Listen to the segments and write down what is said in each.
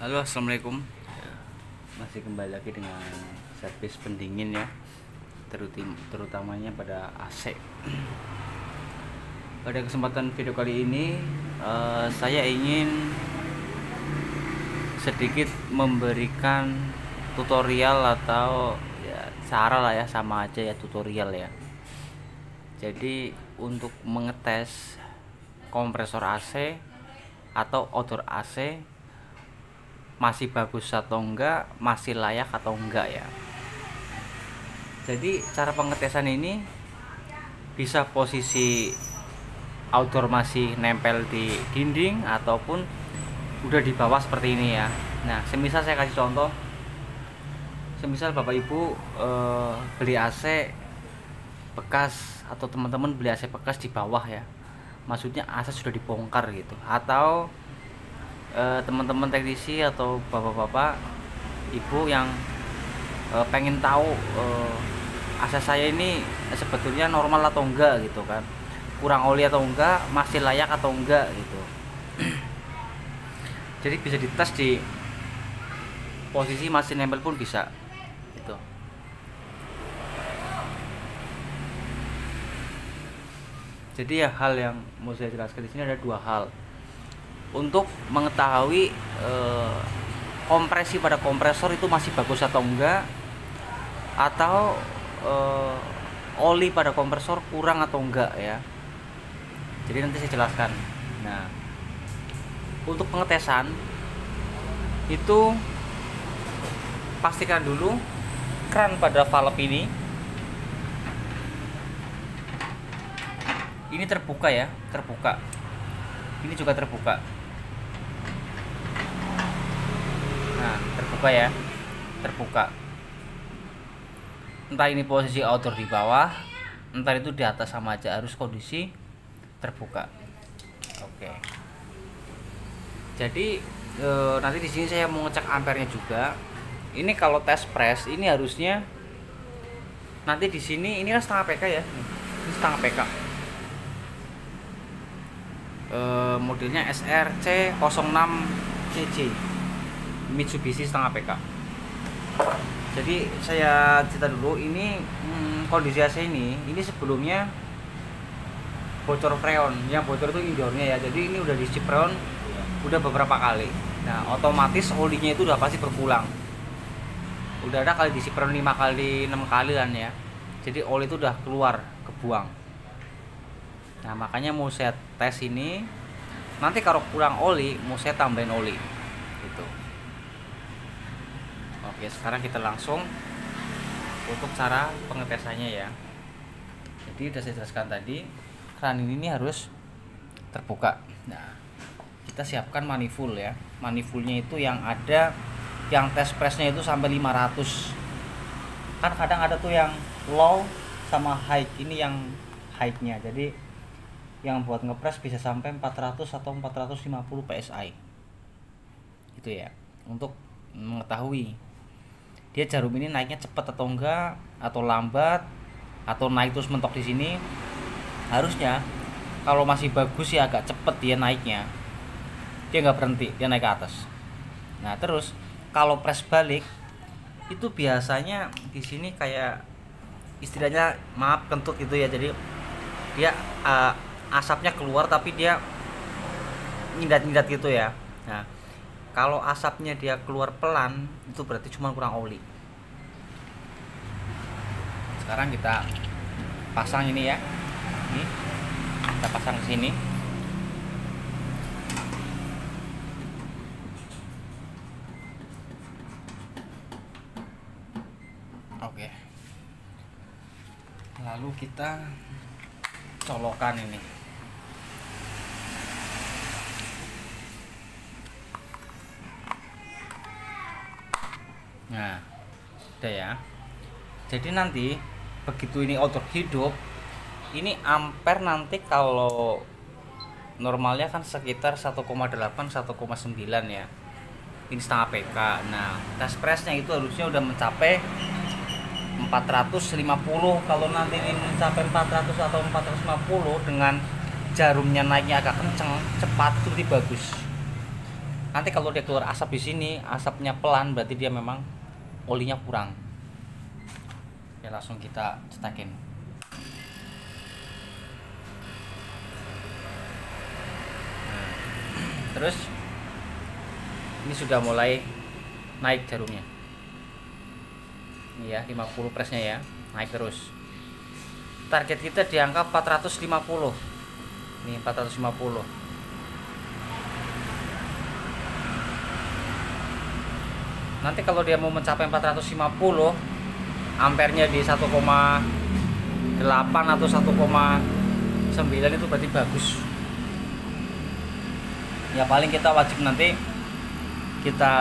Halo, assalamualaikum. Masih kembali lagi dengan servis pendingin ya, terutamanya pada AC. Pada kesempatan video kali ini, saya ingin sedikit memberikan tutorial atau ya cara lah ya, sama aja ya, tutorial ya. Jadi untuk mengetes kompresor AC atau outdoor AC masih bagus atau enggak, masih layak atau enggak ya. Jadi cara pengetesan ini bisa posisi outdoor masih nempel di dinding ataupun udah di bawah seperti ini ya. Nah, semisal saya kasih contoh, semisal Bapak Ibu beli AC bekas atau teman-teman beli AC bekas di bawah ya. Maksudnya AC sudah dibongkar gitu, atau teman-teman teknisi atau bapak-bapak ibu yang pengen tahu AC saya ini sebetulnya normal atau enggak gitu kan, kurang oli atau enggak, masih layak atau enggak gitu. Jadi bisa dites di posisi masih nempel pun bisa gitu. Jadi ya, hal yang mau saya jelaskan di sini ada dua hal. Untuk mengetahui kompresi pada kompresor itu masih bagus atau enggak, atau oli pada kompresor kurang atau enggak ya. Jadi nanti saya jelaskan. Nah, untuk pengetesan itu pastikan dulu kran pada valve ini terbuka ya, terbuka. Ini juga terbuka. Nah, terbuka ya, terbuka. Entah ini posisi outdoor di bawah, entah itu di atas, sama aja, harus kondisi terbuka. Oke. Jadi nanti di sini saya mau ngecek ampernya juga. Ini kalau tes press ini harusnya nanti di sini ini kan setengah PK ya. Ini setengah PK. Modelnya SRC 06CJ. Mitsubishi setengah PK. Jadi saya cerita dulu, ini kondisi AC ini sebelumnya bocor freon. Yang bocor itu indoornya ya. Jadi ini udah diisi freon udah beberapa kali. Nah, otomatis olinya itu udah pasti berpulang. Udah ada kali diisi freon 5 kali 6 kali kan ya. Jadi oli itu udah keluar, kebuang. Nah, makanya mau saya tes ini. Nanti kalau kurang oli mau saya tambahin oli gitu. Oke, sekarang kita langsung untuk cara pengetesannya ya. Jadi udah saya jelaskan tadi, keran ini harus terbuka. Nah, kita siapkan manifold ya. Manifoldnya itu yang ada, yang test pressnya itu sampai 500. Kan kadang ada tuh yang low sama high. Ini yang high-nya. Jadi yang buat ngepres bisa sampai 400 atau 450 PSI. Gitu ya. Untuk mengetahui dia jarum ini naiknya cepat atau enggak, atau lambat, atau naik terus mentok di sini. Harusnya kalau masih bagus ya agak cepet dia naiknya, dia nggak berhenti, dia naik ke atas. Nah, terus kalau press balik itu biasanya di sini kayak istilahnya, maaf, kentut gitu ya. Jadi dia asapnya keluar tapi dia nyindat-nyindat gitu ya. Nah, kalau asapnya dia keluar pelan itu berarti cuma kurang oli. Sekarang kita pasang ini ya. Ini kita pasang ke sini. Oke. Lalu kita colokan ini. Nah, udah ya. Jadi nanti begitu ini outdoor hidup, ini ampere nanti kalau normalnya kan sekitar 1,8 1,9 ya. Ini setengah PK. Nah, tes pressnya itu harusnya udah mencapai 450. Kalau nanti ini mencapai 400 atau 450 dengan jarumnya naiknya agak kenceng, cepat, itu lebih bagus. Nanti kalau dia keluar asap di sini, asapnya pelan, berarti dia memang olinya kurang. Ya langsung kita cetakin. Terus ini sudah mulai naik jarumnya. Ini ya 50 presnya ya, naik terus. Target kita di angka 450. Nih 450. Nanti kalau dia mau mencapai 450, ampernya di 1,8 atau 1,9 itu berarti bagus. Ya paling kita wajib nanti kita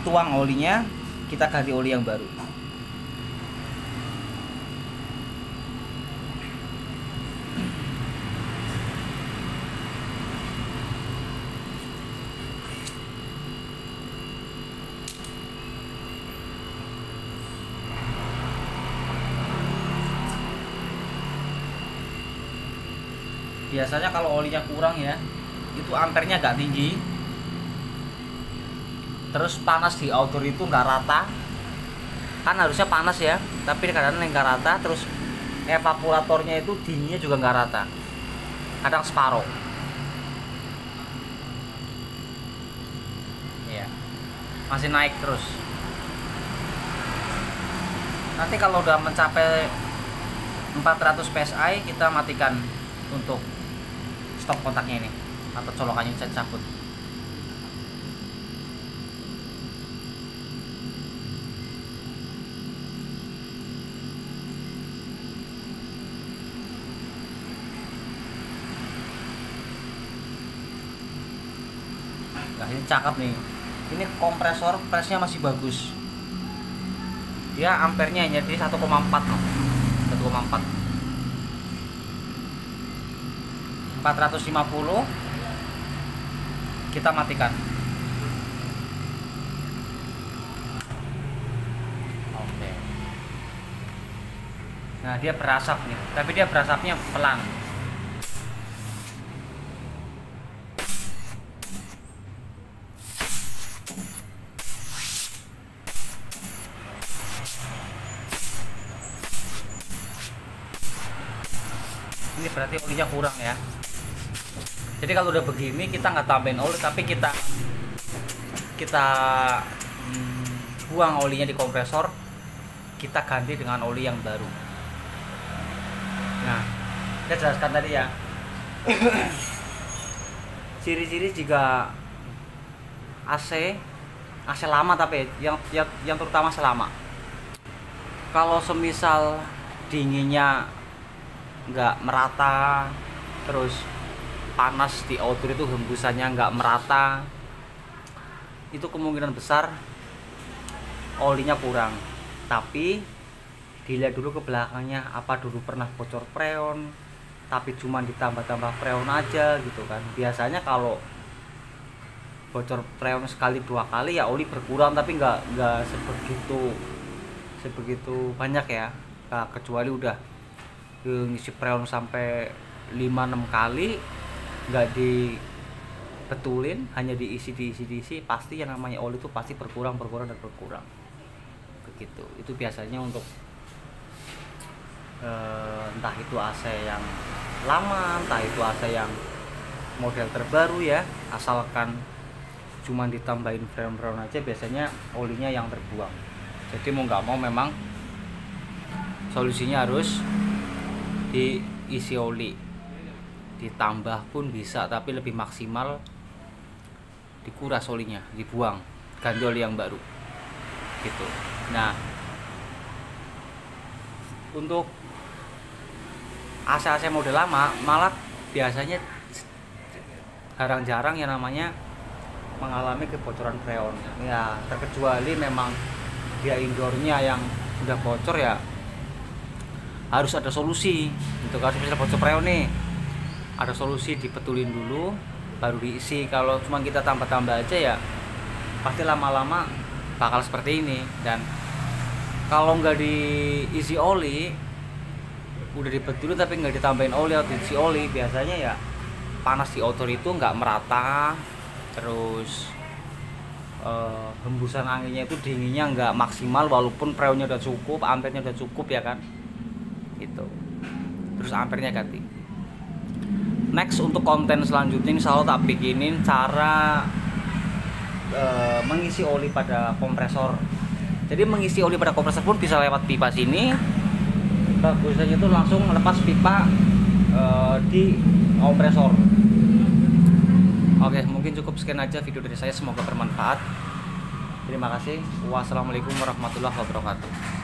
tuang olinya, kita ganti oli yang baru. Biasanya kalau olinya kurang ya, itu ampernya agak tinggi, terus panas di outdoor itu nggak rata, kan harusnya panas ya, tapi kadang-kadang nggak rata, terus evaporatornya itu dinginnya juga nggak rata, kadang separoh. Ya, masih naik terus. Nanti kalau udah mencapai 400 psi kita matikan untuk stop kontaknya ini, atau colokannya bisa dicabut. Nah ini cakep nih, ini kompresor presnya masih bagus, dia ampernya hanya di 1,4 loh, 1,4. 450 kita matikan. Oke. Nah dia berasap nih, tapi dia berasapnya pelan. Ini berarti olinya kurang ya. Jadi kalau udah begini kita nggak tambahin oli, tapi kita buang olinya di kompresor, kita ganti dengan oli yang baru. Nah, saya jelaskan tadi ya. Ciri-ciri jika AC lama, tapi yang terutama selama. Kalau semisal dinginnya nggak merata, terus panas di outdoor itu hembusannya nggak merata, itu kemungkinan besar olinya kurang. Tapi dilihat dulu ke belakangnya, apa dulu pernah bocor freon tapi cuma ditambah-tambah freon aja gitu kan. Biasanya kalau bocor freon sekali dua kali ya oli berkurang, tapi nggak sebegitu banyak ya. Nah, kecuali udah ngisi freon sampai 5-6 kali nggak dibetulin, hanya diisi, pasti yang namanya oli itu pasti berkurang begitu. Itu biasanya untuk entah itu AC yang lama, entah itu AC yang model terbaru ya, asalkan cuma ditambahin freon aja, biasanya olinya yang terbuang. Jadi mau nggak mau memang solusinya harus diisi oli. Ditambah pun bisa, tapi lebih maksimal dikuras olinya, dibuang, ganti oli yang baru gitu. Nah untuk AC model lama malah biasanya jarang-jarang yang namanya mengalami kebocoran freon ya, terkecuali memang dia indoornya yang sudah bocor ya, harus ada solusi gitu. Kalau misalnya bocor freon nih, ada solusi, dibetulin dulu baru diisi. Kalau cuma kita tambah-tambah aja ya pasti lama-lama bakal seperti ini. Dan kalau nggak diisi oli, udah dibetulin tapi nggak ditambahin oli atau diisi oli, biasanya ya panas di outdoor itu nggak merata, terus hembusan anginnya itu dinginnya nggak maksimal, walaupun freonnya udah cukup, ampernya udah cukup ya kan, gitu. Terus ampernya ganti. Next, untuk konten selanjutnya insya Allah tak bikinin cara mengisi oli pada kompresor. Jadi mengisi oli pada kompresor pun bisa lewat pipa sini. Bagusnya itu langsung lepas pipa di kompresor. Oke, mungkin cukup sekian aja video dari saya, semoga bermanfaat. Terima kasih. Wassalamualaikum warahmatullahi wabarakatuh.